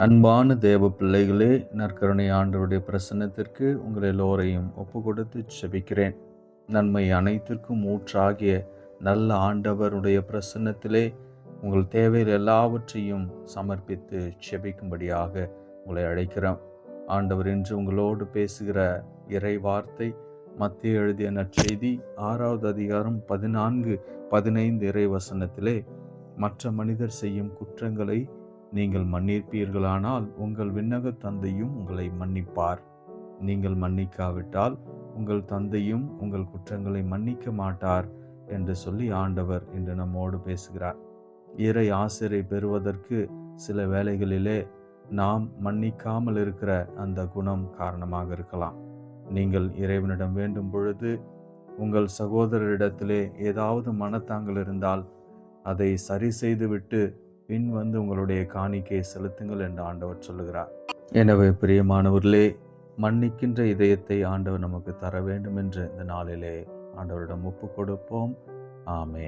அன்பான தேவ பிள்ளைகளே, நற்கருணை ஆண்டவருடைய பிரசன்னத்திற்கு உங்கள் எல்லோரையும் ஒப்பு கொடுத்து செபிக்கிறேன். நன்மை அனைத்திற்கும் ஊற்றாகிய நல்ல ஆண்டவருடைய பிரசன்னத்திலே உங்கள் தேவைகள் எல்லாவற்றையும் சமர்ப்பித்து செபிக்கும்படியாக உங்களை அழைக்கிறோம். ஆண்டவர் இன்று உங்களோடு பேசுகிற இறை வார்த்தை மத்தேயு எழுதிய நற்செய்தி 6வது அதிகாரம் 14-15 இறை வசனத்திலே, மற்ற மனிதர் செய்யும் குற்றங்களை நீங்கள் மன்னிப்பீர்களானால் உங்கள் விண்ணக தந்தையும் உங்களை மன்னிப்பார். நீங்கள் மன்னிக்காவிட்டால் உங்கள் தந்தையும் உங்கள் குற்றங்களை மன்னிக்க மாட்டார் என்று சொல்லி ஆண்டவர் இன்று நம்மோடு பேசுகிறார். இறை ஆசிரை பெறுவதற்கு சில வேளைகளிலே நாம் மன்னிக்காமல் இருக்கிற அந்த குணம் காரணமாக இருக்கலாம். நீங்கள் இறைவனிடம் வேண்டும் பொழுது உங்கள் சகோதரரிடத்திலே ஏதாவது மனத்தாங்கல் இருந்தால் அதை சரி செய்துவிட்டு பின் வந்து உங்களுடைய காணிக்கையை செலுத்துங்கள் என்று ஆண்டவர் சொல்லுகிறார். எனவே பிரியமானவர்களே, மன்னிக்கின்ற இதயத்தை ஆண்டவர் நமக்கு தர வேண்டும் என்று இந்த நாளிலே ஆண்டவரிடம் ஒப்பு கொடுப்போம். ஆமென்.